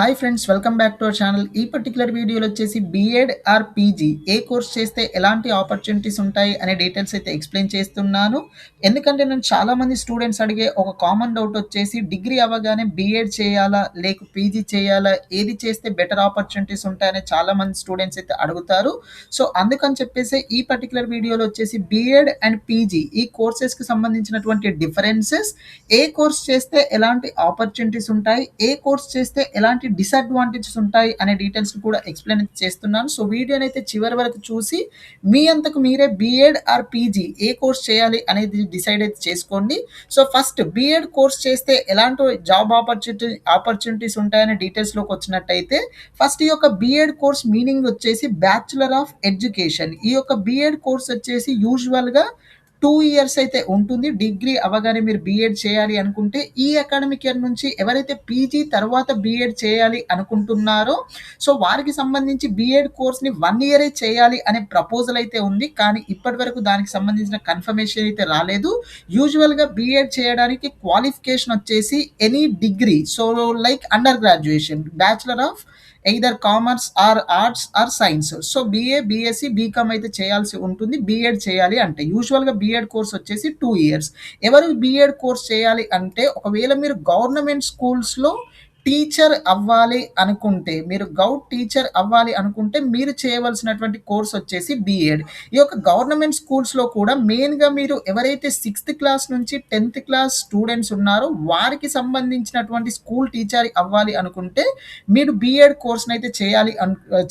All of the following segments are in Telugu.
Hi friends, welcome back to our channel. ఈ పర్టిక్యులర్ వీడియోలో వచ్చేసి BEd or PG a course చేస్తే ఎలాంటి ఆపర్చునిటీస్ ఉంటాయి అనే డీటెయిల్స్ అయితే ఎక్స్ప్లెయిన్ చేస్తున్నాను. ఎందుకంటే నేను చాలామంది స్టూడెంట్స్ అడిగే ఒక కామన్ డౌట్ వచ్చేసి డిగ్రీ అవ్వగానే బీఎడ్ చేయాలా లేక పీజీ చేయాలా, ఏది చేస్తే బెటర్ ఆపర్చునిటీస్ ఉంటాయని చాలామంది స్టూడెంట్స్ అయితే అడుగుతారు. సో అందుకని చెప్పేసి ఈ పర్టిక్యులర్ వీడియోలో వచ్చేసి బీఎడ్ అండ్ పీజీ ఈ కోర్సెస్కి సంబంధించినటువంటి డిఫరెన్సెస్, ఏ కోర్స్ చేస్తే ఎలాంటి ఆపర్చునిటీస్ ఉంటాయి, ఏ కోర్స్ చేస్తే ఎలాంటి డిసడ్వాంటేజెస్ ఉంటాయి అనే డీటెయిల్స్ కూడా ఎక్స్ప్లెయిన్ చేస్తున్నాను. సో వీడియోని అయితే చివరి వరకు చూసి మీ అంతకు మీరే BEd or PG a course చేయాలి అనేది డిసైడ్ అయితే చేసుకోండి. సో ఫస్ట్ బీఎడ్ కోర్స్ చేస్తే ఎలాంటి జాబ్ ఆపర్చునిటీస్ ఉంటాయనే డీటెయిల్స్లోకి వచ్చినట్టయితే, ఫస్ట్ ఈ యొక్క బీఎడ్ కోర్స్ మీనింగ్ వచ్చేసి బ్యాచులర్ ఆఫ్ ఎడ్యుకేషన్. ఈ యొక్క బీఎడ్ కోర్స్ వచ్చేసి యూజువల్గా 2 ఇయర్స్ అయితే ఉంటుంది. డిగ్రీ అవ్వగానే మీరు బీఎడ్ చేయాలి అనుకుంటే, ఈ అకాడమిక్ ఇయర్ నుంచి ఎవరైతే పీజీ తర్వాత బీఎడ్ చేయాలి అనుకుంటున్నారో సో వారికి సంబంధించి బీఎడ్ కోర్స్ని 1 ఇయరే చేయాలి అనే ప్రపోజల్ అయితే ఉంది. కానీ ఇప్పటి వరకు దానికి సంబంధించిన కన్ఫర్మేషన్ అయితే రాలేదు. యూజువల్గా బీఎడ్ చేయడానికి క్వాలిఫికేషన్ వచ్చేసి any degree, so like under graduation, bachelor of either commerce or arts or science. So BA, BSc, BCom అయితే చేయాల్సి ఉంటుంది బీఎడ్ చేయాలి అంటే. యూజువల్గా బీఎడ్ కోర్స్ వచ్చేసి 2 ఇయర్స్. ఎవరు బీఎడ్ కోర్స్ చేయాలి అంటే, ఒకవేళ మీరు గవర్నమెంట్ స్కూల్స్లో టీచర్ అవ్వాలి అనుకుంటే, మీరు గౌట్ టీచర్ అవ్వాలి అనుకుంటే మీరు చేయవలసినటువంటి కోర్స్ వచ్చేసి బీఎడ్. ఈ యొక్క గవర్నమెంట్ స్కూల్స్లో కూడా మెయిన్గా మీరు ఎవరైతే 6th క్లాస్ నుంచి 10th క్లాస్ స్టూడెంట్స్ ఉన్నారో వారికి సంబంధించినటువంటి స్కూల్ టీచర్ అవ్వాలి అనుకుంటే మీరు బీఎడ్ కోర్స్ని అయితే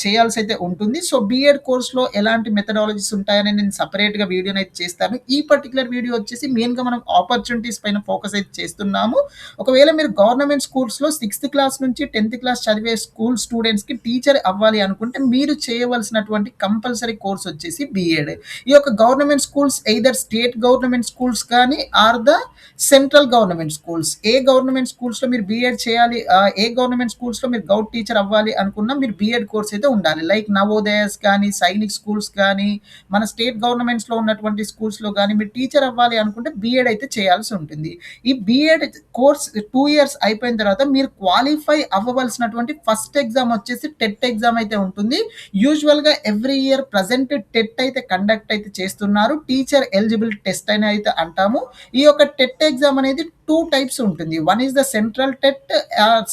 చేయాల్సి అయితే ఉంటుంది. సో బీఎడ్ కోర్స్లో ఎలాంటి మెథడాలజీస్ ఉంటాయని నేను సపరేట్గా వీడియోని అయితే చేస్తాను. ఈ పర్టికులర్ వీడియో వచ్చేసి మెయిన్గా మనం ఆపర్చునిటీస్ పైన ఫోకస్ అయితే చేస్తున్నాము. ఒకవేళ మీరు గవర్నమెంట్ స్కూల్స్లో 6th క్లాస్ నుంచి 10th క్లాస్ చదివే స్కూల్ స్టూడెంట్స్కి టీచర్ అవ్వాలి అనుకుంటే మీరు చేయవలసినటువంటి కంపల్సరీ కోర్స్ వచ్చేసి బీఎడ్. ఈ యొక్క government schools either state government schools కానీ or the central government schools, ఏ గవర్నమెంట్ స్కూల్స్లో మీరు బీఎడ్ చేయాలి, ఏ గవర్నమెంట్ స్కూల్స్లో మీరు గౌట్ టీచర్ అవ్వాలి అనుకున్నా మీరు బీఎడ్ కోర్స్ అయితే ఉండాలి. లైక్ నవోదయస్ కానీ, సైనిక్ స్కూల్స్ కానీ, మన స్టేట్ గవర్నమెంట్స్లో ఉన్నటువంటి స్కూల్స్లో కానీ మీరు టీచర్ అవ్వాలి అనుకుంటే బీఎడ్ అయితే చేయాల్సి ఉంటుంది. ఈ బీఎడ్ కోర్స్ 2 ఇయర్స్ అయిపోయిన తర్వాత మీరు క్వాలిఫై అవ్వవలసినటువంటి ఫస్ట్ ఎగ్జామ్ వచ్చేసి టెట్ ఎగ్జామ్ అయితే ఉంటుంది. యూజువల్గా ఎవ్రీ ఇయర్ ప్రజెంట్ టెట్ అయితే కండక్ట్ అయితే చేస్తున్నారు. టీచర్ ఎలిజిబిలిటీ టెస్ట్ అని అయితే అంటాము. ఈ యొక్క టెట్ ఎగ్జామ్ అనేది 2 టైప్స్ ఉంటుంది. One is the central TET,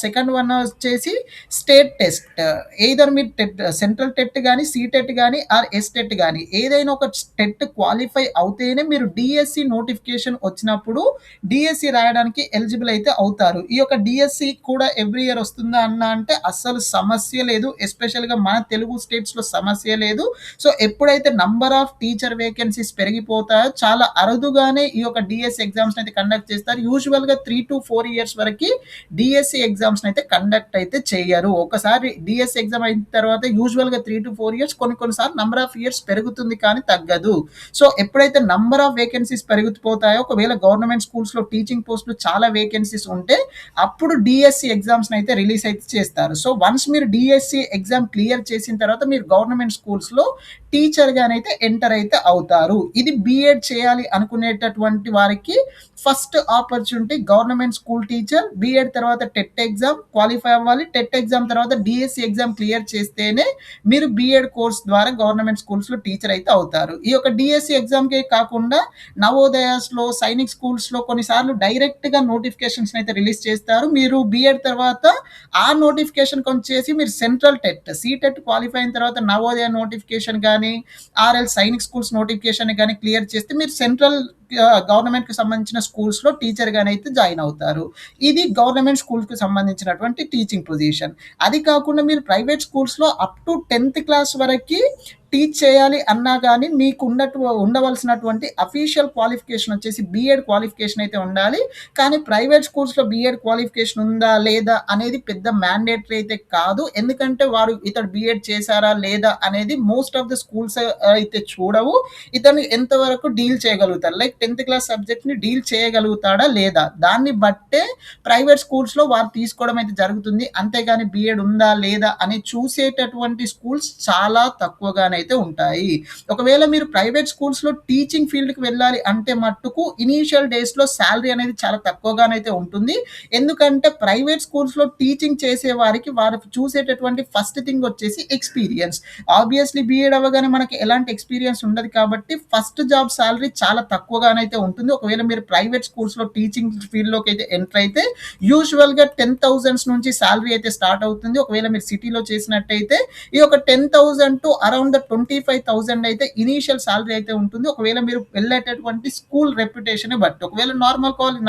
second one వచ్చేసి స్టేట్ టెస్ట్. ఎయిదర్ మీరు సెంట్రల్ టెట్ కానీ, సీటెట్ కానీ ఆర్ ఎస్టెట్ కానీ ఏదైనా ఒక టెట్ క్వాలిఫై అవుతేనే మీరు డిఎస్సి నోటిఫికేషన్ వచ్చినప్పుడు డిఎస్సి రాయడానికి ఎలిజిబుల్ అయితే అవుతారు. ఈ యొక్క డిఎస్సి కూడా ఎవ్రీ ఇయర్ వస్తుందా అన్న అంటే అస్సలు సమస్య లేదు. ఎస్పెషల్గా మన తెలుగు స్టేట్స్లో సమస్య లేదు. సో ఎప్పుడైతే నంబర్ ఆఫ్ టీచర్ వేకెన్సీస్ పెరిగిపోతాయో చాలా అరుదుగానే ఈ యొక్క డిఎస్సి ఎగ్జామ్స్ అయితే కండక్ట్ చేస్తారు. యూజువల్గా 3 to 4 ఇయర్స్ వరకు డిఎస్సి ఎగ్జామ్స్ అయితే కండక్ట్ అయితే చేయరు. ఒకసారి డిఎస్సి ఎగ్జామ్ అయిన తర్వాత యూజువల్గా 3 to 4 ఇయర్స్, కొన్నిసార్లు నంబర్ ఆఫ్ ఇయర్స్ పెరుగుతుంది కానీ తగ్గదు. సో ఎప్పుడైతే నంబర్ ఆఫ్ వేకెన్సీస్ పెరిగిపోతాయో, ఒకవేళ గవర్నమెంట్ స్కూల్స్లో టీచింగ్ పోస్టులు చాలా వేకెన్సీస్ ఉంటే అప్పుడు డిఎస్సి ఎగ్జామ్స్ అయితే రిలీజ్ అయితే చేస్తారు. సో వన్స్ మీరు డిఎస్సి ఎగ్జామ్ క్లియర్ చేసిన తర్వాత మీరు గవర్నమెంట్ స్కూల్స్లో టీచర్గానైతే ఎంటర్ అయితే అవుతారు. ఇది బీఎడ్ చేయాలి అనుకునేటటువంటి వారికి first opportunity government school teacher. BEd తర్వాత టెట్ ఎగ్జామ్ క్వాలిఫై అవ్వాలి. టెట్ ఎగ్జామ్ తర్వాత డిఎస్సి ఎగ్జామ్ క్లియర్ చేస్తేనే మీరు బీఎడ్ కోర్స్ ద్వారా గవర్నమెంట్ స్కూల్స్లో టీచర్ అయితే అవుతారు. ఈ యొక్క డిఎస్సి ఎగ్జామ్కే కాకుండా నవోదయాస్లో, సైనిక్ స్కూల్స్లో కొన్నిసార్లు డైరెక్ట్గా నోటిఫికేషన్స్ అయితే రిలీజ్ చేస్తారు. మీరు బీఎడ్ తర్వాత ఆ నోటిఫికేషన్కి వచ్చేసి మీరు సెంట్రల్ టెట్, సీటెట్ క్వాలిఫై అయిన తర్వాత నవోదయ నోటిఫికేషన్ కానీ ఆర్ఎల్ సైనిక్ స్కూల్స్ నోటిఫికేషన్ కానీ క్లియర్ చేస్తే మీరు సెంట్రల్ గవర్నమెంట్కి సంబంధించిన స్కూల్స్లో టీచర్గానే అయితే జాయిన్ అవుతారు. ఇది గవర్నమెంట్ స్కూల్కి సంబంధించినటువంటి టీచింగ్ పొజిషన్. అది కాకుండా మీరు ప్రైవేట్ స్కూల్స్లో అప్ టు 10th క్లాస్ వరకు టీచ్ చేయాలి అన్నా కానీ మీకు ఉండవలసినటువంటి అఫీషియల్ క్వాలిఫికేషన్ వచ్చేసి బీఎడ్ క్వాలిఫికేషన్ అయితే ఉండాలి. కానీ ప్రైవేట్ స్కూల్స్లో బీఎడ్ క్వాలిఫికేషన్ ఉందా లేదా అనేది పెద్ద మ్యాండేటరీ అయితే కాదు. ఎందుకంటే వారు ఇతడు బీఎడ్ చేశారా లేదా అనేది మోస్ట్ ఆఫ్ ద స్కూల్స్ అయితే చూడవు. ఇతను ఎంతవరకు డీల్ చేయగలుగుతారు, లైక్ 10th క్లాస్ సబ్జెక్ట్ని డీల్ చేయగలుగుతాడా లేదా, దాన్ని బట్టే ప్రైవేట్ స్కూల్స్లో వారు తీసుకోవడం అయితే జరుగుతుంది. అంతేగాని బీఎడ్ ఉందా లేదా అని చూసేటటువంటి స్కూల్స్ చాలా తక్కువగానే అయితే ఉంటాయి. ఒకవేళ మీరు ప్రైవేట్ స్కూల్స్‌లో టీచింగ్ ఫీల్డ్‌కి వెళ్ళాలి అంటే మట్టుకు ఇనీషియల్ డేస్‌లో సాలరీ అనేది చాలా తక్కువగానైతే ఉంటుంది. ఎందుకంటే ప్రైవేట్ స్కూల్స్‌లో టీచింగ్ చేసే వారికి వారు చూసేటటువంటి ఫస్ట్ థింగ్ వచ్చేసి ఎక్స్‌పీరియన్స్. ఆబ్వియస్‌లీ బీఎడ్ అవ్వగానే మనకి ఎలాంటి ఎక్స్‌పీరియన్స్ ఉండదు కాబట్టి ఫస్ట్ జాబ్ సాలరీ చాలా తక్కువగానైతే ఉంటుంది. ఒకవేళ మీరు ప్రైవేట్ స్కూల్స్‌లో టీచింగ్ ఫీల్డ్‌లోకి అయితే ఎంటర్ అయితే యూజువల్‌గా 10,000 నుంచి సాలరీ అయితే స్టార్ట్ అవుతుంది. ఒకవేళ మీరు సిటీలో చేసినట్టయితే ఈ యొక్క 10,000 టు అరౌండ్ ద 25,000 అయితే ఇనీషియల్ సాలరీ అయితే ఉంటుంది. ఒకవేళ మీరు వెళ్ళేటటువంటి స్కూల్ రెప్యుటేషన్‌ని బట్టి. ఒకవేళ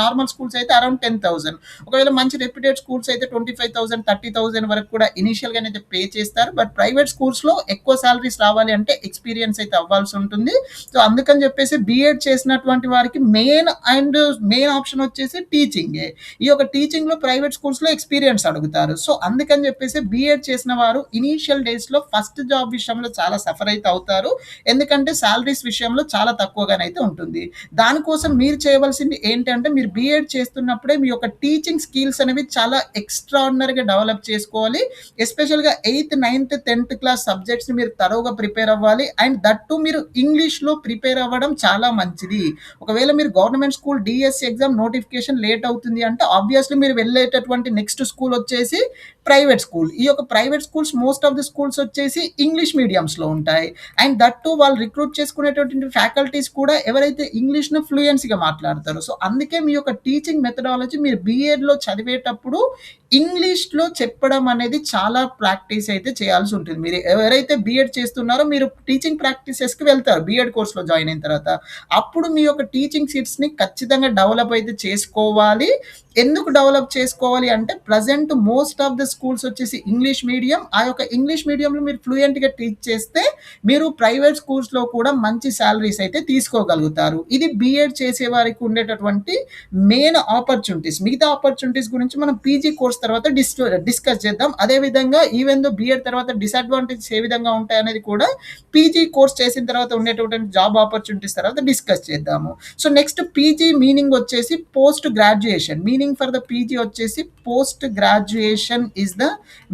నార్మల్ స్కూల్స్ అయితే అరౌండ్ 10,000. ఒకవేళ మంచి రెప్యూటెడ్ స్కూల్స్ అయితే 25,000, 30,000 వరకు కూడా ఇనీషియల్‌గానైతే పే చేస్తారు. బట్ ప్రైవేట్ స్కూల్స్‌లో ఎక్కువ సాలరీస్ రావాలి అంటే ఎక్స్‌పీరియన్స్ అయితే అవ్వాల్సి ఉంటుంది. సో, అందుకని చెప్పేసి బీఎడ్ చేసినటువంటి వారికి మెయిన్ ఆప్షన్ వచ్చేసి టీచింగే. ఈ యొక్క టీచింగ్‌లో ప్రైవేట్ స్కూల్స్‌లో ఎక్స్‌పీరియన్స్ అడుగుతారు. సో, అందుకని చెప్పేసి బీఎడ్ చేసిన వారు ఇనీషియల్ డేస్‌లో ఫస్ట్ జాబ్ విషయంలో చాలా సఫర్ అయితే అవుతారు. ఎందుకంటే సాలరీస్ విషయంలో చాలా తక్కువగానైతే ఉంటుంది. దానికోసం మీరు చేయవలసింది ఏంటంటే మీరు బీఎడ్ చేస్తున్నప్పుడే మీ యొక్క టీచింగ్ స్కిల్స్ అనేవి చాలా ఎక్స్ట్రాఆర్డినరీగా డెవలప్ చేసుకోవాలి. ఎస్పెషల్‌గా 8థ్, 9థ్, 10థ్ క్లాస్ సబ్జెక్ట్స్‌ని మీరు థరోగా ప్రిపేర్ అవ్వాలి. అండ్ దట్ టూ మీరు ఇంగ్లీష్‌లో ప్రిపేర్ అవ్వడం చాలా మంచిది. ఒకవేళ మీరు government school DSC exam notification late అవుతుంది అంటే ఆబ్వియస్‌లీ మీరు వెళ్ళేటటువంటి నెక్స్ట్ స్కూల్ వచ్చేసి ప్రైవేట్ స్కూల్. ఈ యొక్క private schools most of the schools వచ్చేసి ఇంగ్లీష్ మీడియమ్స్‌లో ఉంటాయి. అండ్ దట్ టూ వాళ్ళు రిక్రూట్ చేసుకునేటటువంటి ఫ్యాకల్టీస్ కూడా ఎవరైతే ఇంగ్లీష్‌ను ఫ్లూయెన్సీగా మాట్లాడతారో. సో, అందుకే మీ యొక్క టీచింగ్ మెథడాలజీ మీరు బీఎడ్‌లో చదివేటప్పుడు ఇంగ్లీష్‌లో చెప్పడం అనేది చాలా ప్రాక్టీస్ అయితే చేయాల్సి ఉంటుంది. మీరు ఎవరైతే బీఎడ్ చేస్తున్నారో మీరు టీచింగ్ ప్రాక్టీసెస్‌కి వెళ్తారు బీఎడ్ కోర్స్‌లో జాయిన్ అయిన తర్వాత. అప్పుడు మీ యొక్క టీచింగ్ స్కిల్స్‌ని ఖచ్చితంగా డెవలప్ అయితే చేసుకోవాలి. ఎందుకు డెవలప్ చేసుకోవాలి అంటే present most of the schools వచ్చేసి ఇంగ్లీష్ మీడియం. ఆ యొక్క ఇంగ్లీష్ మీడియంలో మీరు ఫ్లూయెంట్‌గా టీచ్ చేస్తే మీరు ప్రైవేట్ స్కూల్స్‌లో కూడా మంచి సాలరీస్ అయితే తీసుకోగలుగుతారు. ఇది బీఎడ్ చేసే వారికి ఉండేటటువంటి మెయిన్ ఆపర్చునిటీస్. మిగతా ఆపర్చునిటీస్ గురించి మనం పీజీ కోర్స్ తర్వాత డిస్కస్ చేద్దాం. అదే విధంగా ఈవెన్ దో బీఎడ్ తర్వాత డిసడ్వాంటేజెస్ ఏ విధంగా ఉంటాయనేది కూడా పీజీ కోర్స్ చేసిన తర్వాత ఉండేటటువంటి జాబ్ ఆపర్చునిటీస్ తర్వాత డిస్కస్ చేద్దాము. సో, నెక్స్ట్ పీజీ మీనింగ్ వచ్చేసి post graduation. Meaning for the PG వచ్చేసి post graduation is the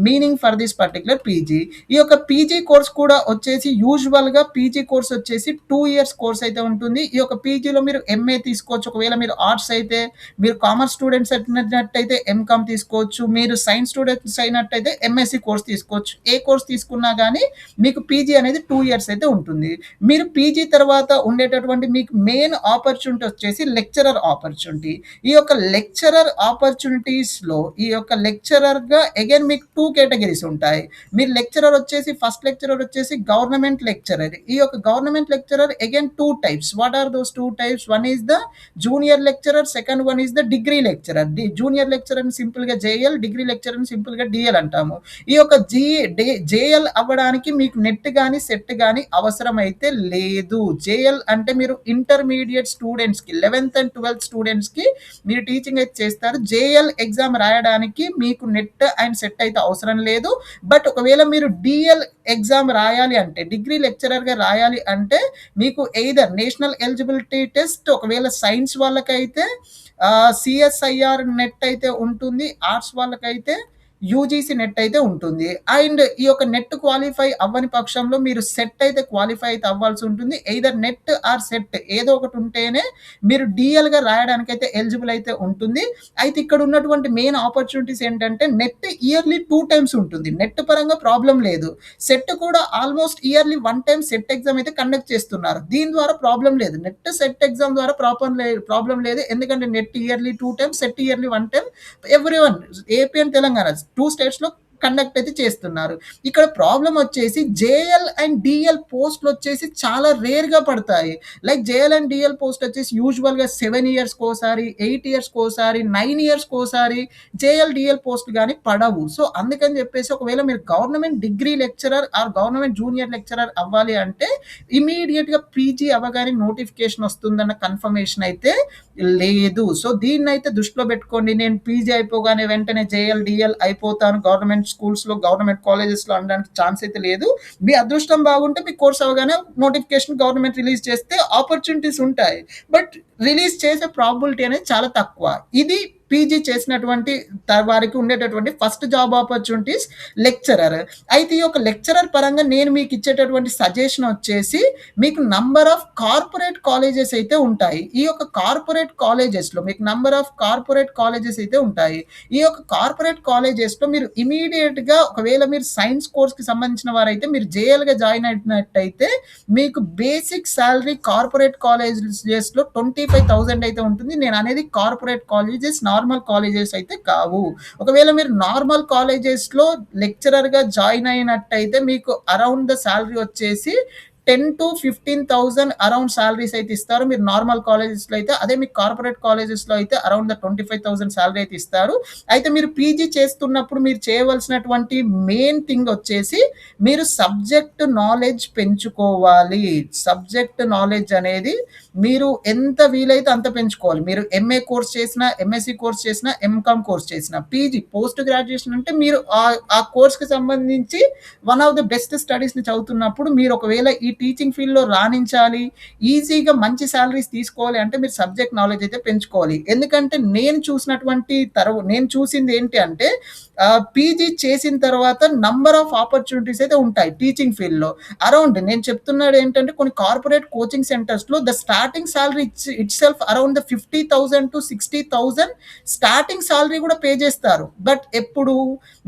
meaning for this particular PG. ఈ యొక్క పీజీ కోర్స్ కూడా వచ్చేసి యూజువల్‌గా పీజీ కోర్స్ వచ్చేసి 2 ఇయర్స్ కోర్స్ అయితే ఉంటుంది. ఈ యొక్క పీజీలో మీరు ఎంఏ తీసుకోవచ్చు. ఒకవేళ మీరు ఆర్ట్స్ అయితే, మీరు కామర్స్ స్టూడెంట్స్ అయినట్టయితే ఎంకామ్ తీసుకోవచ్చు. మీరు సైన్స్ స్టూడెంట్స్ అయినట్టయితే ఎంఎస్సీ కోర్స్ తీసుకోవచ్చు. ఏ కోర్స్ తీసుకున్నా గానీ మీకు పీజీ అనేది 2 ఇయర్స్ అయితే ఉంటుంది. మీరు పీజీ తర్వాత ఉండేటటువంటి మీకు మెయిన్ ఆపర్చునిటీ వచ్చేసి లెక్చరర్ ఆపర్చునిటీ. ఈ యొక్క లెక్చరర్ ఆపర్చునిటీస్‌లో ఈ యొక్క లెక్చరర్‌గా అగైన్ మీకు 2 కేటగరీస్ ఉంటాయి. మీరు లెక్చరర్ వచ్చేసి ఫస్ట్ లెక్చరర్ వచ్చేసి గవర్నమెంట్ లెక్చరర్. ఈ యొక్క government lecturer again 2 types. What are those 2 types? One is the junior lecturer, second one is the degree lecturer. Junior లెక్చరర్‌ని సింపుల్‌గా జేఎల్, డిగ్రీ లెక్చరర్‌ని సింపుల్‌గా డీఎల్ అంటాము. ఈ యొక్క జేఎల్ అవ్వడానికి మీకు నెట్ గాని, సెట్ గాని అవసరం అయితే లేదు. జేఎల్ అంటే మీరు ఇంటర్మీడియేట్ స్టూడెంట్స్‌కి 11th అండ్ 12th స్టూడెంట్స్‌కి మీరు టీచింగ్ అయితే చేస్తారు. జేఎల్ ఎగ్జామ్ రాయడానికి మీకు నెట్ అండ్ సెట్ అయితే అవసరం లేదు. బట్ ఒకవేళ మీరు డీఎల్ ఎగ్జామ్ రాయాలి అంటే డిగ్రీ లెక్చరర్‌గా రాయాలి అంటే మీకు ఎయిదర్ నేషనల్ ఎలిజిబిలిటీ టెస్ట్, ఒకవేళ సైన్స్ వాళ్ళకైతే సీఎస్ఐఆర్ నెట్ అయితే ఉంటుంది. ఆర్ట్స్ వాళ్ళకైతే యూజీసీ నెట్ అయితే ఉంటుంది. అండ్ ఈ యొక్క నెట్ క్వాలిఫై అవ్వని పక్షంలో మీరు సెట్ అయితే క్వాలిఫై అయితే అవ్వాల్సి ఉంటుంది. ఎయిదర్ నెట్ ఆర్ సెట్ ఏదో ఒకటి ఉంటేనే మీరు డీఎల్‌గా రాయడానికైతే ఎలిజిబుల్ అయితే ఉంటుంది. అయితే ఇక్కడ ఉన్నటువంటి మెయిన్ ఆపర్చునిటీస్ ఏంటంటే నెట్ ఇయర్‌లీ 2 టైమ్స్ ఉంటుంది. నెట్ పరంగా ప్రాబ్లమ్ లేదు. సెట్ కూడా almost yearly 1 time set exam అయితే కండక్ట్ చేస్తున్నారు. దీని ద్వారా ప్రాబ్లమ్ లేదు. నెట్, సెట్ ఎగ్జామ్ ద్వారా ప్రాబ్లమ్ లేదు. ఎందుకంటే net yearly 2 times, set yearly 1 time everyone AP and Telangana 2 స్టేట్స్‌లో కండక్ట్ అయితే చేస్తున్నారు. ఇక్కడ ప్రాబ్లమ్ వచ్చేసి జేఎల్ అండ్ డీఎల్ పోస్ట్‌లు వచ్చేసి చాలా రేర్‌గా పడతాయి. Like JL and DL post వచ్చేసి యూజువల్‌గా 7 ఇయర్స్‌కోసారి, 8 ఇయర్స్‌కోసారి, 9 ఇయర్స్‌కోసారి జేఎల్, డీఎల్ పోస్ట్‌లు గాని పడవు. సో, అందుకని చెప్పేసి ఒకవేళ మీరు government degree lecturer or government junior lecturer అవ్వాలి అంటే ఇమ్మీడియేట్‌గా పీజీ అవ్వగానే నోటిఫికేషన్ వస్తుందన్న కన్ఫర్మేషన్ అయితే లేదు. సో, దీన్నైతే దృష్టిలో పెట్టుకోండి. నేను పీజీ అయిపోగానే వెంటనే జేఎల్, డీఎల్ అయిపోతాను గవర్నమెంట్ స్కూల్స్‌లో, గవర్నమెంట్ కాలేజెస్‌లో అనడానికి ఛాన్స్ అయితే లేదు. మీ అదృష్టం బాగుంటే మీ కోర్స్ అవ్వగానే నోటిఫికేషన్ గవర్నమెంట్ రిలీజ్ చేస్తే ఆపర్చునిటీస్ ఉంటాయి. బట్ రిలీజ్ చేసే ప్రాబబిలిటీ అనేది చాలా తక్కువ. ఇది పీజీ చేసినటువంటి వారికి ఉండేటటువంటి ఫస్ట్ జాబ్ ఆపర్చునిటీస్ లెక్చరర్. అయితే ఈ యొక్క లెక్చరర్ పరంగా నేను మీకు ఇచ్చేటటువంటి సజెషన్ వచ్చేసి మీకు నంబర్ ఆఫ్ కార్పొరేట్ కాలేజెస్ అయితే ఉంటాయి. ఈ యొక్క కార్పొరేట్ కాలేజెస్‌లో మీకు నంబర్ ఆఫ్ కార్పొరేట్ కాలేజెస్ అయితే ఉంటాయి. ఈ యొక్క కార్పొరేట్ కాలేజెస్‌లో మీరు ఇమ్మీడియేట్‌గా ఒకవేళ మీరు సైన్స్ కోర్స్‌కి సంబంధించిన వారైతే మీరు జేఎల్‌గా జాయిన్ అయినట్టయితే మీకు బేసిక్ సాలరీ కార్పొరేట్ కాలేజెస్‌లో 25,000 అయితే ఉంటుంది. నేను అనేది కార్పొరేట్ కాలేజెస్, నార్మల్ కాలేజెస్ అయితే కావు. ఒకవేళ మీరు నార్మల్ కాలేజెస్‌లో లెక్చరర్‌గా జాయిన్ అయినట్టయితే మీకు అరౌండ్ ద సాలరీ వచ్చేసి 10,000-15,000 అరౌండ్ సాలరీస్ అయితే ఇస్తారు. మీరు నార్మల్ కాలేజెస్‌లో అయితే. అదే మీకు కార్పొరేట్ కాలేజెస్‌లో అయితే అరౌండ్ ద 25,000 సాలరీ అయితే ఇస్తారు. అయితే మీరు పీజీ చేస్తున్నప్పుడు మీరు చేయవలసినటువంటి మెయిన్ థింగ్ వచ్చేసి మీరు సబ్జెక్ట్ నాలెడ్జ్ పెంచుకోవాలి. సబ్జెక్ట్ నాలెడ్జ్ అనేది మీరు ఎంత వీలైతే అంత పెంచుకోవాలి. మీరు ఎంఏ కోర్స్ చేసినా, ఎంఎస్సీ కోర్స్ చేసినా, ఎంకామ్ కోర్స్ చేసినా, పీజీ పోస్ట్ గ్రాడ్యుయేషన్ అంటే మీరు ఆ కోర్స్‌కి సంబంధించి వన్ ఆఫ్ ద బెస్ట్ స్టడీస్‌ని చదువుతున్నప్పుడు మీరు ఒకవేళ ఈ టీచింగ్ ఫీల్డ్‌లో రాణించాలి, ఈజీగా మంచి సాలరీస్ తీసుకోవాలి అంటే మీరు సబ్జెక్ట్ నాలెడ్జ్ అయితే పెంచుకోవాలి. ఎందుకంటే నేను చూసింది ఏంటి అంటే పీజీ చేసిన తర్వాత నంబర్ ఆఫ్ ఆపర్చునిటీస్ అయితే ఉంటాయి టీచింగ్ ఫీల్డ్‌లో. అరౌండ్ నేను చెప్తున్నాడు ఏంటంటే కొన్ని కార్పొరేట్ కోచింగ్ సెంటర్స్‌లో the starting salary itself around the 50,000-60,000 starting salary కూడా పే చేస్తారు. బట్ ఎప్పుడు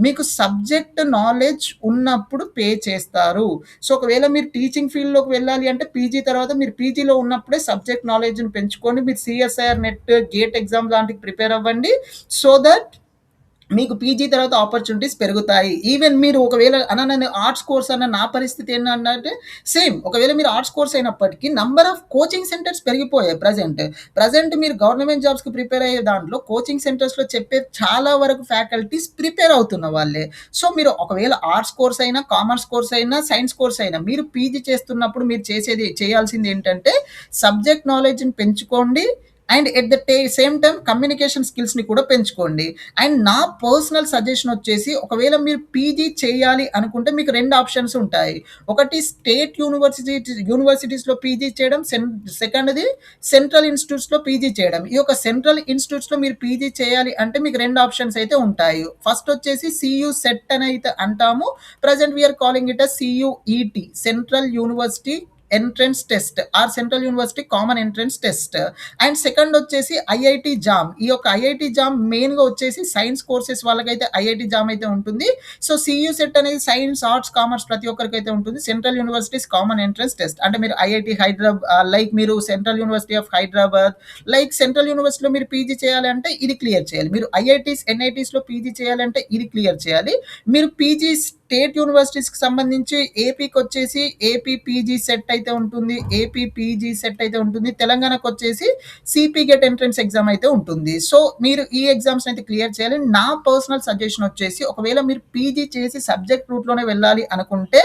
మీకు సబ్జెక్ట్ నాలెడ్జ్ ఉన్నప్పుడు పే చేస్తారు. సో ఒకవేళ మీరు టీచింగ్ ఫీల్డ్‌లోకి వెళ్ళాలి అంటే పీజీ తర్వాత మీరు పీజీలో ఉన్నప్పుడే సబ్జెక్ట్ నాలెడ్జ్‌ని పెంచుకొని మీరు సీఎస్ఐఆర్ నెట్, గేట్ ఎగ్జామ్ లాంటివి ప్రిపేర్ అవ్వండి. సో దట్ మీకు పీజీ తర్వాత ఆపర్చునిటీస్ పెరుగుతాయి. ఈవెన్ మీరు ఒకవేళ నేను ఆర్ట్స్ కోర్స్ అన్న నా పరిస్థితి ఏంటంటే సేమ్. ఒకవేళ మీరు ఆర్ట్స్ కోర్స్ అయినప్పటికీ నంబర్ ఆఫ్ కోచింగ్ సెంటర్స్ పెరిగిపోయాయి ప్రెజెంట్ మీరు గవర్నమెంట్ జాబ్స్‌కి ప్రిపేర్ అయ్యే దాంట్లో కోచింగ్ సెంటర్స్‌లో చెప్పే చాలా వరకు ఫ్యాకల్టీస్ ప్రిపేర్ అవుతున్న వాళ్ళే. సో మీరు ఒకవేళ ఆర్ట్స్ కోర్స్ అయినా, కామర్స్ కోర్స్ అయినా, సైన్స్ కోర్స్ అయినా మీరు పీజీ చేస్తున్నప్పుడు మీరు చేయాల్సింది ఏంటంటే సబ్జెక్ట్ నాలెడ్జ్‌ని పెంచుకోండి. And at the same time communication స్కిల్స్‌ని కూడా పెంచుకోండి. అండ్ నా పర్సనల్ సజెషన్ వచ్చేసి ఒకవేళ మీరు పీజీ చేయాలి అనుకుంటే మీకు 2 ఆప్షన్స్ ఉంటాయి. ఒకటి స్టేట్ యూనివర్సిటీస్‌లో పీజీ చేయడం, సెకండ్‌ది సెంట్రల్ ఇన్‌స్టిట్యూట్స్‌లో పీజీ చేయడం. ఈ యొక్క సెంట్రల్ ఇన్‌స్టిట్యూట్స్‌లో మీరు పీజీ చేయాలి అంటే మీకు 2 ఆప్షన్స్ అయితే ఉంటాయి. ఫస్ట్ వచ్చేసి సీయూ సెట్ అని అయితే అంటాము. Present we are calling it as CUET, central university entrance test or central university common entrance test. And second వచ్చేసి ఐఐటి జామ్. ఈ యొక్క ఐఐటి జామ్ మెయిన్గా వచ్చేసి సైన్స్ కోర్సెస్ వాళ్ళకైతే ఐఐటి జామ్ అయితే ఉంటుంది. సో సియూ సెట్ అనేది సైన్స్, ఆర్ట్స్, కామర్స్ ప్రతి ఒక్కరికి అయితే ఉంటుంది. Central universities common entrance test అంటే మీరు ఐఐటి హైదరాబాద్ లైక్ మీరు central university of Hyderabad like central యూనివర్సిటీలో మీరు పీజీ చేయాలి అంటే ఇది క్లియర్ చేయాలి. మీరు ఐఐటీస్, ఎన్ఐటీస్లో పీజీ చేయాలంటే ఇది క్లియర్ చేయాలి. మీరు పీజీ స్టేట్ యూనివర్సిటీస్కి సంబంధించి ఏపీకి వచ్చేసి ఏపీ పీజీ సెట్ అయితే ఉంటుంది, ఏపీ పీజీ సెట్ అయితే ఉంటుంది. తెలంగాణకు వచ్చేసి సిపి గెట్ ఎంట్రన్స్ ఎగ్జామ్ అయితే ఉంటుంది. సో మీరు ఈ ఎగ్జామ్స్ అయితే క్లియర్ చేయాలి. నా పర్సనల్ సజెషన్ వచ్చేసి ఒకవేళ మీరు పీజీ చేసి సబ్జెక్ట్ రూట్లోనే వెళ్ళాలి అనుకుంటే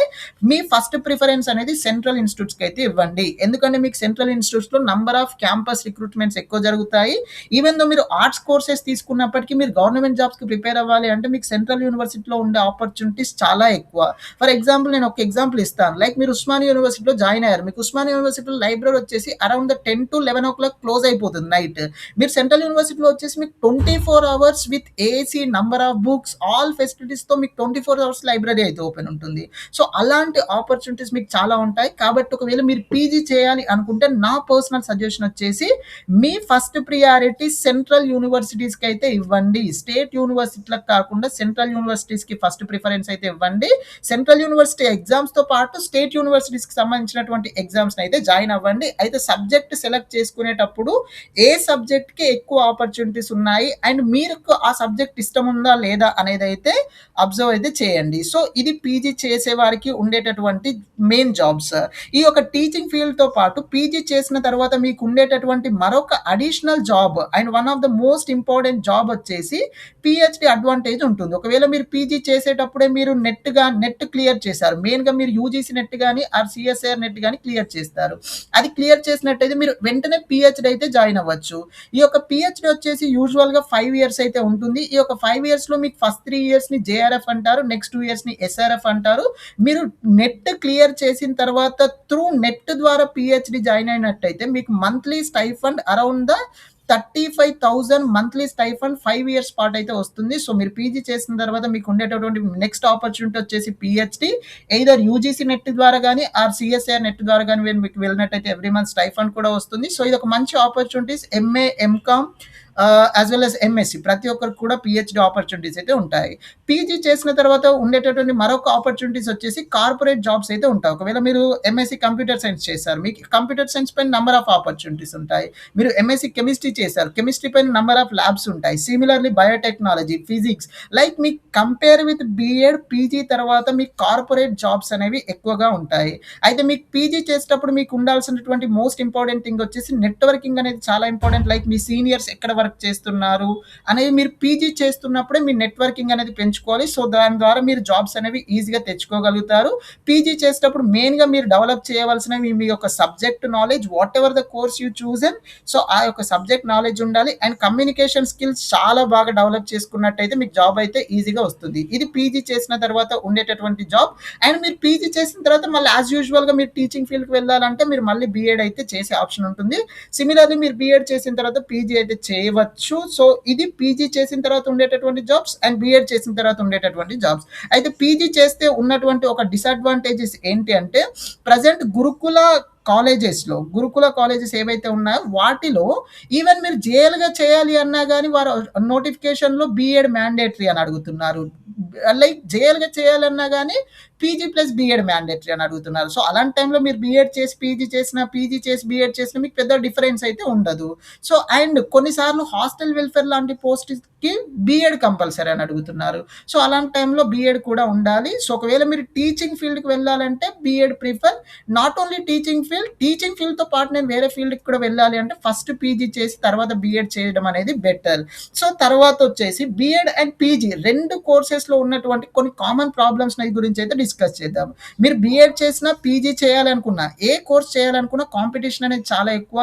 మీ ఫస్ట్ ప్రిఫరెన్స్ అనేది సెంట్రల్ ఇన్స్టిట్యూట్స్కి అయితే ఇవ్వండి. ఎందుకంటే మీకు సెంట్రల్ ఇన్స్టిట్యూట్స్లో నంబర్ ఆఫ్ క్యాంపస్ రిక్రూట్మెంట్స్ ఎక్కువ జరుగుతాయి. ఈవెన్ దో మీరు ఆర్ట్స్ కోర్సెస్ తీసుకున్నప్పటికీ మీరు గవర్నమెంట్ జాబ్స్కి ప్రిపేర్ అవ్వాలి అంటే మీకు సెంట్రల్ యూనివర్సిటీలో ఉండే ఆపర్చునిటీస్ చాలా ఎక్కువ. ఫర్ ఎగ్జాంపుల్ నేను ఒక ఎగ్జాంపుల్ ఇస్తాను. లైక్ మీరు ఉస్మానియా యూనివర్సిటీలో జాయిన్ అయ్యారు. మీకు ఉస్మానియా యూనివర్సిటీలో లైబ్రరీ వచ్చేసి అరౌండ్ 10 to 11 o'clock క్లోజ్ అయిపోతుంది నైట్. మీరు సెంట్రల్ యూనివర్సిటీలో వచ్చేసి మీకు 24 hours with AC, number of books, all ఫెసిలిటీస్తో మీకు 24 hours లైబ్రరీ అయితే ఓపెన్ ఉంటుంది. సో అలాంటి ఆపర్చునిటీస్ మీకు చాలా ఉంటాయి. కాబట్టి ఒకవేళ మీరు పీజీ చేయాలి అనుకుంటే నా పర్సనల్ సజెషన్ వచ్చేసి మీ ఫస్ట్ ప్రియారిటీ సెంట్రల్ యూనివర్సిటీస్కి అయితే ఇవ్వండి. స్టేట్ యూనివర్సిటీలకు కాకుండా సెంట్రల్ యూనివర్సిటీస్కి ఫస్ట్ ప్రిఫరెన్స్ అయితే ఇవ్వండి. సెంట్రల్ యూనివర్సిటీ ఎగ్జామ్స్తో పాటు స్టేట్ యూనివర్సిటీస్కి సంబంధించినటువంటి ఎగ్జామ్స్ అయితే జాయిన్ అవ్వండి. అయితే సబ్జెక్ట్ సెలెక్ట్ చేసుకునేటప్పుడు ఏ సబ్జెక్ట్కి ఎక్కువ ఆపర్చునిటీస్ ఉన్నాయి అండ్ మీకు ఆ సబ్జెక్ట్ ఇష్టం ఉందా లేదా అనేది అయితే అబ్జర్వ్ అయితే చేయండి. సో ఇది పీజీ చేసే వారికి ఉండేటటువంటి మెయిన్ జాబ్స్. ఈ యొక్క టీచింగ్ ఫీల్డ్తో పాటు పీజీ చేసిన తర్వాత మీకు ఉండేటటువంటి మరొక additional job and one of the most important job వచ్చేసి పిహెచ్డి అడ్వాంటేజ్ ఉంటుంది. ఒకవేళ మీరు పీజీ చేసేటప్పుడే మీరు నెట్ క్లియర్ చేశారు, మెయిన్గా మీరు యూజీసీ నెట్ కానీ ఆర్ సిఎస్ఐఆర్ నెట్ కానీ క్లియర్ చేస్తారు. అది క్లియర్ చేసినట్టయితే మీరు వెంటనే పిహెచ్డి అయితే జాయిన్ అవ్వచ్చు. ఈ యొక్క పిహెచ్డి వచ్చేసి యూజువల్గా 5 years అయితే ఉంటుంది. ఈ యొక్క 5 yearsలో మీకు ఫస్ట్ 3 yearsని జేఆర్ఎఫ్ అంటారు, నెక్స్ట్ 2 yearsని ఎస్ఆర్ఎఫ్ అంటారు. మీరు నెట్ క్లియర్ చేసిన తర్వాత త్రూ నెట్ ద్వారా పిహెచ్డి జాయిన్ అయినట్టయితే మీకు monthly stipend around the 35,000 monthly stipend 5 years పాటయితే వస్తుంది. సో, మీరు పీజీ చేసిన తర్వాత మీకు ఉండేటటువంటి నెక్స్ట్ ఆపర్చునిటీ వచ్చేసి పీహెచ్‌డీ. ఎయిదర్ యూజీసీ నెట్ ద్వారా గాని ఆర్ సీఎస్ఐఆర్ నెట్ ద్వారా గాని మీకు వెళ్ళినట్టయితే ఎవ్రీ మంత్ స్టైఫండ్ కూడా వస్తుంది. సో, ఇదొక మంచి opportunities. MA, MCom as well as MSc ప్రతి ఒక్కరికి కూడా పీహెచ్‌డీ ఆపర్చునిటీస్ అయితే ఉంటాయి. పీజీ చేసిన తర్వాత ఉండేటటువంటి మరొక ఆపర్చునిటీస్ వచ్చేసి కార్పొరేట్ జాబ్స్ అయితే ఉంటాయి. ఒకవేళ మీరు ఎంఎస్సీ కంప్యూటర్ సైన్స్ చేశారు. మీకు కంప్యూటర్ సైన్స్ పైన నంబర్ ఆఫ్ ఆపర్చునిటీస్ ఉంటాయి. మీరు ఎంఎస్సీ కెమిస్ట్రీ చేశారు. కెమిస్ట్రీ పైన నంబర్ ఆఫ్ ల్యాబ్స్ ఉంటాయి. సిమిలర్‌లీ బయోటెక్నాలజీ, ఫిజిక్స్ లైక్ మీకు కంపేర్ విత్ బీఎడ్, పీజీ తర్వాత మీకు కార్పొరేట్ జాబ్స్ అనేవి ఎక్కువగా ఉంటాయి. అయితే మీకు పీజీ చేసేటప్పుడు మీకు ఉండాల్సినటువంటి మోస్ట్ ఇంపార్టెంట్ థింగ్ వచ్చేసి నెట్వర్కింగ్ అనేది చాలా ఇంపార్టెంట్. లైక్ మీ సీనియర్స్ ఎక్కడ వర్క్ చేస్తున్నారు అనేది మీరు పీజీ చేస్తున్నప్పుడే మీ నెట్వర్కింగ్ అనేది పెంచుకోవాలి. సో, దాని ద్వారా మీరు జాబ్స్ అనేవి ఈజీగా తెచ్చుకోగలుగుతారు. పీజీ చేసేటప్పుడు మెయిన్‌గా మీరు డెవలప్ చేయవలసినవి మీ యొక్క subject knowledge what ever the course you chosen. So, ఆ యొక్క సబ్జెక్ట్ నాలెడ్జ్ ఉండాలి. అండ్ కమ్యూనికేషన్ స్కిల్స్ చాలా బాగా డెవలప్ చేసుకున్నట్టయితే మీకు జాబ్ అయితే ఈజీగా వస్తుంది. ఇది పీజీ చేసిన తర్వాత ఉండేటటువంటి జాబ్. అండ్ మీరు పీజీ చేసిన తర్వాత మళ్ళీ యాజ్ యూజువల్‌గా మీరు టీచింగ్ ఫీల్డ్‌కి వెళ్ళాలంటే మీరు మళ్ళీ బీఎడ్ అయితే చేసే ఆప్షన్ ఉంటుంది. సిమిలర్‌లీ మీరు బీఎడ్ చేసిన తర్వాత పీజీ అయితే చేయవచ్చు. సో, ఇది పీజీ చేసిన తర్వాత ఉండేటటువంటి జాబ్స్ అండ్ బీఎడ్ చేసిన తర్వాత ఉండేటటువంటి జాబ్స్. అయితే పీజీ చేస్తే ఉన్నటువంటి ఒక డిసడ్వాంటేజెస్ ఏంటి అంటే ప్రెజెంట్ గురుకుల కాలేజెస్ ఏవైతే ఉన్నాయో వాటిలో ఈవెన్ మీరు జేఎల్‌గా చేయాలి అన్నా గాని వారు నోటిఫికేషన్‌లో బీఎడ్ మ్యాండేటరీ అని అడుగుతున్నారు. లైక్ జేఎల్‌గా చేయాలన్నా గాని పీజీ ప్లస్ బీఎడ్ మ్యాండేటరీ అని అడుగుతున్నారు. సో, అలాంటి టైంలో మీరు బీఎడ్ చేసి పీజీ చేసినా, పీజీ చేసి బీఎడ్ చేసినా మీకు పెద్ద డిఫరెన్స్ అయితే ఉండదు. సో, అండ్ కొన్నిసార్లు హాస్టల్ వెల్ఫేర్ లాంటి పోస్ట్‌కి బీఎడ్ కంపల్సరీ అని అడుగుతున్నారు. సో, అలాంటి టైంలో బీఎడ్ కూడా ఉండాలి. సో, ఒకవేళ మీరు టీచింగ్ ఫీల్డ్‌కి వెళ్ళాలంటే BEd prefer. Not only teaching ఫీల్డ్‌తో పాటు నేను వేరే ఫీల్డ్‌కి కూడా వెళ్ళాలి అంటే ఫస్ట్ పీజీ చేసి తర్వాత బీఎడ్ చేయడం అనేది బెటర్. సో, తర్వాత వచ్చేసి బీఎడ్ అండ్ పీజీ 2 కోర్సెస్‌లో ఉన్నటువంటి కొన్ని కామన్ ప్రాబ్లమ్స్ గురించి అయితే డిస్కస్ చేద్దాం. మీరు బీఎడ్ చేసినా, పీజీ చేయాలనుకున్నా, ఏ కోర్స్ చేయాలనుకున్నా కాంపిటీషన్ అనేది చాలా ఎక్కువ.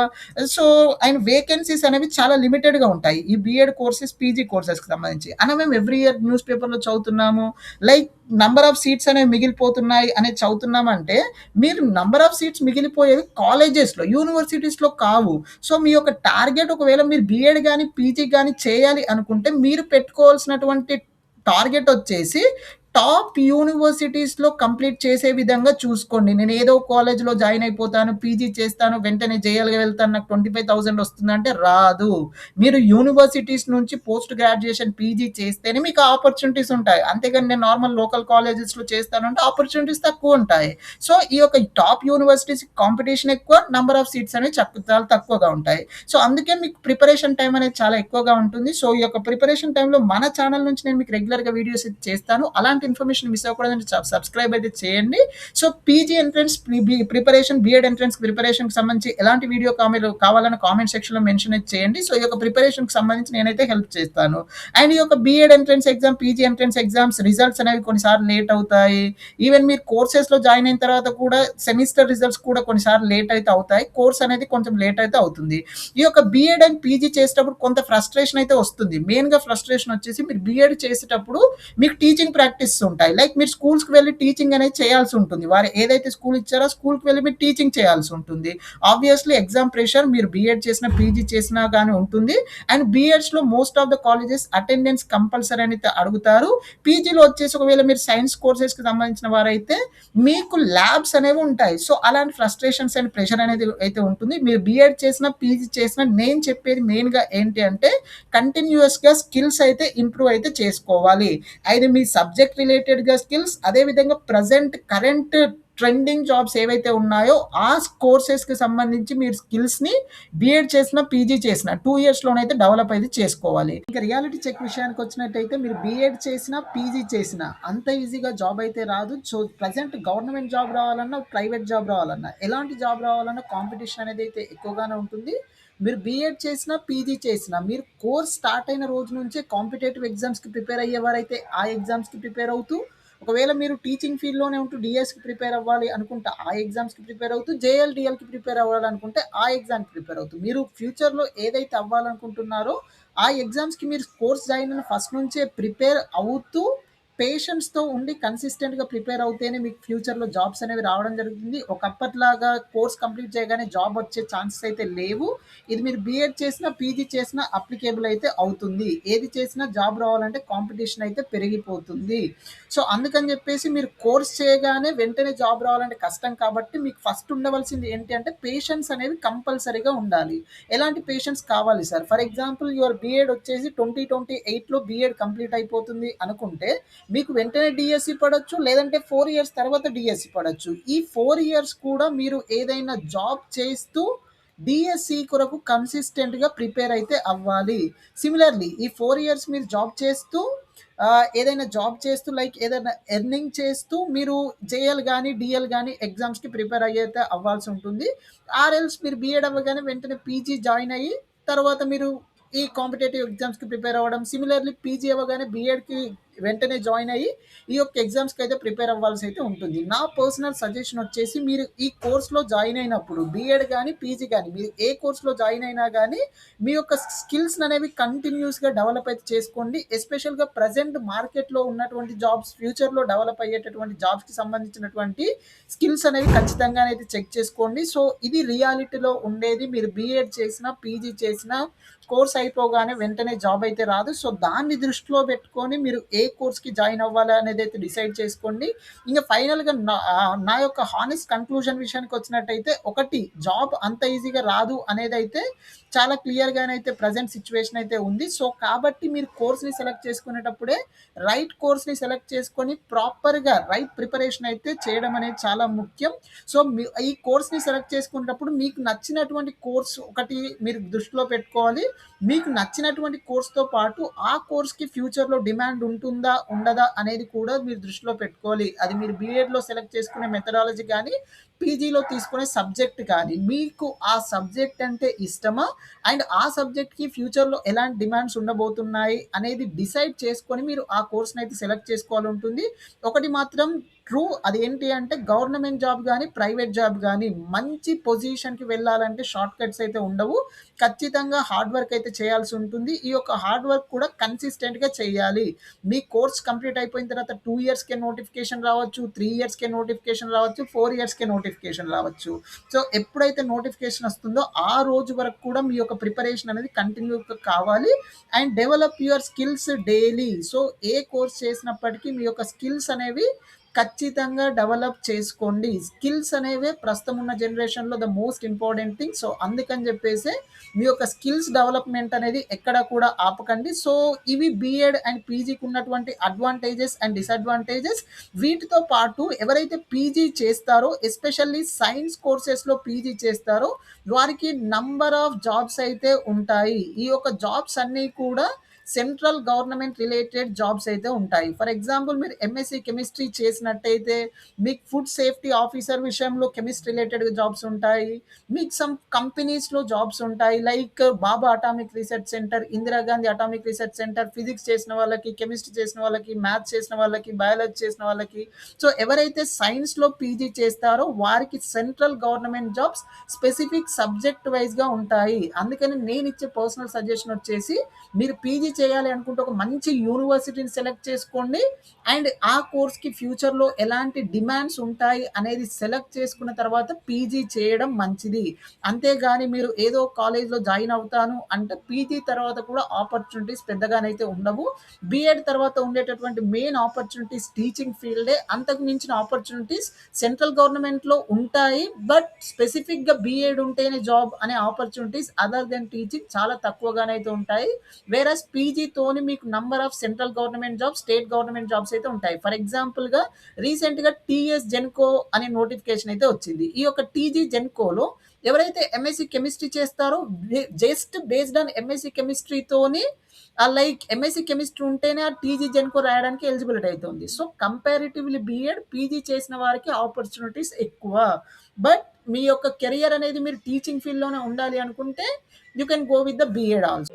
సో, అండ్ వేకెన్సీస్ అనేవి చాలా లిమిటెడ్‌గా ఉంటాయి. ఈ బీఎడ్ కోర్సెస్, పీజీ కోర్సెస్‌కి సంబంధించి. మేము ఎవ్రీ ఇయర్ న్యూస్ పేపర్‌లో చదువుతున్నాము. లైక్ నంబర్ ఆఫ్ సీట్స్ అనేవి మిగిలిపోతున్నాయి అనేది చదువుతున్నామంటే, మీరు నంబర్ ఆఫ్ సీట్స్ మిగిలిపోయేవి కాలేజెస్‌లో, యూనివర్సిటీస్‌లో కావు. సో, మీ యొక్క టార్గెట్ ఒకవేళ మీరు బీఎడ్ గాని, పీజీ గాని చేయాలి అనుకుంటే మీరు పెట్టుకోవాల్సినటువంటి టార్గెట్ వచ్చేసి టాప్ యూనివర్సిటీస్‌లో కంప్లీట్ చేసే విధంగా చూసుకోండి. నేను ఏదో కాలేజ్‌లో జాయిన్ అయిపోతాను, పీజీ చేస్తాను, వెంటనే జేఎల్‌గా వెళ్తాను, నాకు 25,000 వస్తుందంటే రాదు. మీరు యూనివర్సిటీస్ నుంచి పోస్ట్ గ్రాడ్యుయేషన్ పీజీ చేస్తేనే మీకు ఆపర్చునిటీస్ ఉంటాయి. అంతేగాని నేను నార్మల్ లోకల్ కాలేజెస్‌లో చేస్తానంటే ఆపర్చునిటీస్ తక్కువుంటాయి. సో, ఈ యొక్క టాప్ యూనివర్సిటీస్ కాంపిటీషన్ ఎక్కువ, నంబర్ ఆఫ్ సీట్స్ అనేవి చాలా తక్కువగా ఉంటాయి. సో, అందుకే మీకు ప్రిపరేషన్ టైమ్ అనేది చాలా ఎక్కువగా ఉంటుంది. సో, ఈ యొక్క ప్రిపరేషన్ టైమ్‌లో మన ఛానల్ నుంచి నేను మీకు రెగ్యులర్‌గా వీడియోస్ అయితే చేస్తాను. అలాంటి ఇన్ఫర్మేషన్ మిస్ అవ్వకూడదంటే సబ్స్క్రైబ్ అయితే చేయండి. So, PG entrance preparation, BEd entrance ప్రిపరేషన్‌కి సంబంధించి ఎలాంటి వీడియో కావాలని కామెంట్ సెక్షన్‌లో మెన్షన్ అయితే చేయండి. సో, ఈ యొక్క ప్రిపరేషన్‌కి సంబంధించి నేనైతే హెల్ప్ చేస్తాను. అండ్ ఈ యొక్క BEd entrance exam, PG entrance exams results అనేవి కొన్నిసార్లు లేట్ అవుతాయి. ఈవెన్ మీరు కోర్సెస్‌లో జాయిన్ అయిన తర్వాత కూడా సెమిస్టర్ రిజల్ట్స్ కూడా కొన్నిసార్లు లేట్ అయితే అవుతాయి. కోర్స్ అనేది కొంచెం లేట్ అయితే అవుతుంది. ఈ యొక్క బీఎడ్ అండ్ పీజీ చేసేటప్పుడు కొంత ఫ్రస్ట్రేషన్ అయితే వస్తుంది. మెయిన్‌గా ఫ్రస్ట్రేషన్ వచ్చేసి మీరు బీఎడ్ చేసేటప్పుడు మీకు టీచింగ్ ప్రాక్టీస్ ఉంటాయి. లైక్ మీరు స్కూల్స్‌కి వెళ్లి టీచింగ్ అనేది చేయాల్సి ఉంటుంది. వారు ఏదైతే స్కూల్ ఇచ్చారో స్కూల్‌కి వెళ్లి మీరు టీచింగ్ చేయాల్సి ఉంటుంది. ఆబ్వియస్‌లీ ఎగ్జామ్ ప్రెషర్ మీరు బీఎడ్ చేసినా, పీజీ చేసినా గాని ఉంటుంది. అండ్ బీఎడ్స్‌లో most of the colleges attendance compulsory అని అడుగుతారు. పీజీలో వచ్చేసి ఒకవేళ మీరు సైన్స్ కోర్సెస్‌కి సంబంధించిన వారైతే మీకు ల్యాబ్స్ అనేవి ఉంటాయి. సో, అలాంటి ఫ్రస్ట్రేషన్స్ అండ్ ప్రెషర్ అనేది అయితే ఉంటుంది. మీరు బీఎడ్ చేసినా, పీజీ చేసినా నేను చెప్పేది మెయిన్‌గా ఏంటి అంటే కంటిన్యూయస్‌గా స్కిల్స్ అయితే ఇంప్రూవ్ అయితే చేసుకోవాలి. అయితే మీ సబ్జెక్ట్ రిలేటెడ్‌గా స్కిల్స్ అదే విధంగా కరెంట్ ట్రెండింగ్ జాబ్స్ ఏవైతే ఉన్నాయో ఆ కోర్సెస్‌కి సంబంధించి మీరు స్కిల్స్‌ని బీఎడ్ చేసినా, పీజీ చేసినా 2 ఇయర్స్‌లోనైతే డెవలప్ అయితే చేసుకోవాలి. ఇంకా రియాలిటీ చెక్ విషయానికొచ్చినట్టయితే మీరు బీఎడ్ చేసినా, పీజీ చేసినా అంత ఈజీగా జాబ్ అయితే రాదు. సో, ప్రెజెంట్ గవర్నమెంట్ జాబ్ రావాలన్నా, ప్రైవేట్ జాబ్ రావాలన్నా, ఎలాంటి జాబ్ రావాలన్నా కాంపిటీషన్ అనేది అయితే ఎక్కువగానే ఉంటుంది. మీరు బీఎడ్ చేసినా, పీజీ చేసినా మీరు కోర్స్ స్టార్ట్ అయిన రోజు నుంచే కాంపిటేటివ్ ఎగ్జామ్స్‌కి ప్రిపేర్ అయ్యేవారైతే ఆ ఎగ్జామ్స్‌కి ప్రిపేర్ అవుతూ, ఒకవేళ మీరు టీచింగ్ ఫీల్డ్‌లోనే ఉంటూ డీఎస్‌కి ప్రిపేర్ అవ్వాలి అనుకుంటే ఆ ఎగ్జామ్స్‌కి ప్రిపేర్ అవుతూ, జేఎల్, డీఎల్‌కి ప్రిపేర్ అవ్వాలనుకుంటే ఆ ఎగ్జామ్‌కి ప్రిపేర్ అవుతూ, మీరు ఫ్యూచర్‌లో ఏదైతే అవ్వాలనుకుంటున్నారో ఆ ఎగ్జామ్స్‌కి మీరు కోర్స్ జాయిన్ అయిన ఫస్ట్ నుంచే ప్రిపేర్ అవుతూ పేషెన్స్‌తో ఉండి కన్సిస్టెంట్‌గా ప్రిపేర్ అవుతేనే మీకు ఫ్యూచర్‌లో జాబ్స్ అనేవి రావడం జరుగుతుంది. ఒకప్పటిలాగా కోర్స్ కంప్లీట్ చేయగానే జాబ్ వచ్చే ఛాన్సెస్ అయితే లేవు. ఇది మీరు బీఎడ్ చేసినా, పీజీ చేసినా అప్లికేబుల్ అయితే అవుతుంది. ఏది చేసినా జాబ్ రావాలంటే కాంపిటీషన్ అయితే పెరిగిపోతుంది. సో, అందుకని చెప్పేసి మీరు కోర్స్ చేయగానే వెంటనే జాబ్ రావాలంటే కష్టం కాబట్టి మీకు ఫస్ట్ ఉండవలసింది ఏంటి అంటే పేషెన్స్ అనేవి కంపల్సరీగా ఉండాలి. ఎలాంటి పేషెన్స్ కావాలి sir? For example your BEd వచ్చేసి 2028లో బీఎడ్ కంప్లీట్ అయిపోతుంది అనుకుంటే మీకు వెంటనే డీఎస్సీ పడొచ్చు. లేదంటే 4 ఇయర్స్ తర్వాత డీఎస్సీ పడొచ్చు. ఈ 4 ఇయర్స్ కూడా మీరు ఏదైనా జాబ్ చేస్తూ డీఎస్సీ కొరకు కన్సిస్టెంట్‌గా ప్రిపేర్ అయితే అవ్వాలి. సిమిలర్‌లీ ఈ 4 ఇయర్స్ మీరు జాబ్ చేస్తూ ఏదైనా జాబ్ చేస్తూ లైక్ ఏదైనా ఎర్నింగ్ చేస్తూ మీరు జేఎల్ గానీ, డీఎల్ గానీ ఎగ్జామ్స్‌కి ప్రిపేర్ అయ్యైతే అవ్వాల్సి ఉంటుంది. ఆర్ ఎల్స్ మీరు బీఎడ్ అవ్వగానే వెంటనే పీజీ జాయిన్ అయ్యి తర్వాత మీరు ఈ కాంపిటేటివ్ ఎగ్జామ్స్‌కి ప్రిపేర్ అవ్వడం. సిమిలర్‌లీ పీజీ అవ్వగానే బీఎడ్‌కి వెంటనే జాయిన్ అయ్యి ఈ యొక్క ఎగ్జామ్స్‌కి అయితే ప్రిపేర్ అవ్వాల్సి అయితే ఉంటుంది. నా పర్సనల్ సజెషన్ వచ్చేసి మీరు ఈ కోర్స్‌లో జాయిన్ అయినప్పుడు బీఎడ్ గానీ, పీజీ గానీ మీరు ఏ కోర్స్‌లో జాయిన్ అయినా గానీ మీ యొక్క స్కిల్స్ అనేవి కంటిన్యూస్‌గా డెవలప్ అయితే చేసుకోండి. ఎస్పెషల్‌గా ప్రెజెంట్ మార్కెట్‌లో ఉన్నటువంటి జాబ్స్ ఫ్యూచర్‌లో డెవలప్ అయ్యేటటువంటి జాబ్స్‌కి సంబంధించినటువంటి స్కిల్స్ అనేవి ఖచ్చితంగానైతే చెక్ చేసుకోండి. సో, ఇది రియాలిటీలో ఉండేది. మీరు బీఎడ్ చేసినా, పీజీ చేసినా కోర్స్ అయిపోగానే వెంటనే జాబ్ అయితే రాదు. సో, దాన్ని దృష్టిలో పెట్టుకొని మీరు ఏ కోర్స్‌కి జాయిన్ అవ్వాలా అనేదైతే డిసైడ్ చేసుకోండి. ఇంక ఫైనల్‌గా నా యొక్క హానెస్ట్ కన్క్లూజన్ విషయానికి వచ్చినట్టయితే ఒకటి జాబ్ అంత ఈజీగా రాదు అనేదైతే చాలా క్లియర్‌గానైతే ప్రెజెంట్ సిట్యుయేషన్ అయితే ఉంది. సో, కాబట్టి మీరు కోర్స్‌ని సెలెక్ట్ చేసుకునేటప్పుడే రైట్ కోర్స్‌ని సెలెక్ట్ చేసుకొని ప్రాపర్‌గా రైట్ ప్రిపరేషన్ అయితే చేయడం అనేది చాలా ముఖ్యం. సో, ఈ కోర్స్‌ని సెలెక్ట్ చేసుకునేటప్పుడు మీకు నచ్చినటువంటి కోర్స్ ఒకటి మీరు దృష్టిలో పెట్టుకోవాలి. మీకు నచ్చినటువంటి కోర్స్‌తో పాటు ఆ కోర్స్‌కి ఫ్యూచర్‌లో డిమాండ్ ఉంటుందా? ఉండదా? అనేది కూడా మీరు దృష్టిలో పెట్టుకోవాలి. అది మీరు బీఎడ్‌లో సెలెక్ట్ చేసుకునే మెథడాలజీ గానీ, పీజీలో తీసుకునే సబ్జెక్ట్ కానీ, మీకు ఆ సబ్జెక్ట్ అంటే ఇష్టమా? అండ్ ఆ సబ్జెక్ట్‌కి ఫ్యూచర్‌లో ఎలాంటి డిమాండ్స్ ఉండబోతున్నాయి అనేది డిసైడ్ చేసుకొని మీరు ఆ కోర్స్‌నైతే సెలెక్ట్ చేసుకోవాలుంటుంది. ఒకటి మాత్రం ట్రూ అదేంటి అంటే గవర్నమెంట్ జాబ్ గానీ, ప్రైవేట్ జాబ్ గానీ మంచి పొజిషన్‌కి వెళ్ళాలంటే షార్ట్ కట్స్ అయితే ఉండవు. ఖచ్చితంగా హార్డ్ వర్క్ అయితే చేయాల్సి ఉంటుంది. ఈ యొక్క హార్డ్ వర్క్ కూడా కన్సిస్టెంట్‌గా చేయాలి. మీ కోర్స్ కంప్లీట్ అయిపోయిన తర్వాత 2 ఇయర్స్‌కే నోటిఫికేషన్ రావచ్చు, 3 ఇయర్స్‌కే నోటిఫికేషన్ రావచ్చు, 4 ఇయర్స్‌కే నోటిఫికేషన్ రావచ్చు. సో, ఎప్పుడైతే నోటిఫికేషన్ వస్తుందో ఆ రోజు వరకు కూడా మీ యొక్క ప్రిపరేషన్ అనేది కంటిన్యూగా కావాలి. And develop your skills daily. So, A course చేసినప్పటికీ మీ యొక్క స్కిల్స్ అనేవి ఖచ్చితంగా డెవలప్ చేసుకోండి. స్కిల్స్ అనేవే ప్రస్తుతం ఉన్న జనరేషన్‌లో the most important thing. So, అందుకని చెప్పేసే మీ యొక్క స్కిల్స్ డెవలప్‌మెంట్ అనేది ఎక్కడ కూడా ఆపకండి. సో, ఇవి బీఎడ్ అండ్ పీజీకి ఉన్నటువంటి అడ్వాంటేజెస్ అండ్ డిసడ్వాంటేజెస్. వీటితో పాటు ఎవరైతే పీజీ చేస్తారో ఎస్పెషల్లీ సైన్స్ కోర్సెస్‌లో పీజీ చేస్తారో వారికి నంబర్ ఆఫ్ జాబ్స్ అయితే ఉంటాయి. ఈ యొక్క జాబ్స్ అన్నీ కూడా సెంట్రల్ గవర్నమెంట్ రిలేటెడ్ జాబ్స్ అయితే ఉంటాయి. ఫర్ ఎగ్జాంపుల్ మీరు ఎంఎస్సీ కెమిస్ట్రీ చేసినట్టయితే మీకు ఫుడ్ సేఫ్టీ ఆఫీసర్ విషయంలో కెమిస్ట్ రిలేటెడ్ జాబ్స్ ఉంటాయి. మీకు సమ్ కంపెనీస్‌లో జాబ్స్ ఉంటాయి. Like Bhabha atomic research centre, Indira Gandhi atomic research centre, physics చేసిన వాళ్ళకి, కెమిస్ట్రీ చేసిన వాళ్ళకి, మ్యాథ్స్ చేసిన వాళ్ళకి, బయాలజీ చేసిన వాళ్ళకి. సో, ఎవరైతే సైన్స్‌లో పీజీ చేస్తారో వారికి central government jobs specific subject వైస్‌గా ఉంటాయి. అందుకని నేనిచ్చే పర్సనల్ సజెషన్ వచ్చేసి మీరు పీజీ చేయాలి అనుకుంటే ఒక మంచి యూనివర్సిటీని సెలెక్ట్ చేసుకోండి. అండ్ ఆ కోర్స్‌కి ఫ్యూచర్‌లో ఎలాంటి డిమాండ్స్ ఉంటాయి అనేది సెలెక్ట్ చేసుకున్న తర్వాత పీజీ చేయడం మంచిది. అంతేగాని మీరు ఏదో కాలేజ్‌లో జాయిన్ అవుతాను అంటే పీజీ తర్వాత కూడా ఆపర్చునిటీస్ పెద్దగానైతే ఉండవు. బీఎడ్ తర్వాత ఉండేటటువంటి మెయిన్ ఆపర్చునిటీస్ టీచింగ్ ఫీల్డే. అంతకు మించిన ఆపర్చునిటీస్ సెంట్రల్ గవర్నమెంట్‌లో ఉంటాయి. బట్ స్పెసిఫిక్‌గా బీఎడ్ ఉంటేనే జాబ్ అనే ఆపర్చునిటీస్ అదర్ దెన్ టీచింగ్ చాలా తక్కువగానైతే ఉంటాయి. వేరస్ పీజీతోని మీకు number of central government jobs, state government jobs అయితే ఉంటాయి. ఫర్ ఎగ్జాంపుల్‌గా రీసెంట్‌గా టీఎస్ జెన్‌కో అనే నోటిఫికేషన్ అయితే వచ్చింది. ఈ యొక్క టీజీ జెన్‌కోలో ఎవరైతే ఎంఎస్సీ కెమిస్ట్రీ చేస్తారో జస్ట్ బేస్డ్ ఆన్ ఎంఎస్సీ కెమిస్ట్రీతోని లైక్ ఎంఎస్సీ కెమిస్ట్రీ ఉంటేనే ఆ టీజీ జెన్‌కో రాయడానికి ఎలిజిబిలిటీ అయితే ఉంది. సో, కంపారిటివ్‌లీ బీఎడ్, పీజీ చేసిన వారికి ఆపర్చునిటీస్ ఎక్కువ. బట్ మీ యొక్క కెరియర్ అనేది మీరు టీచింగ్ ఫీల్డ్‌లోనే ఉండాలి అనుకుంటే you can go with the BEd also.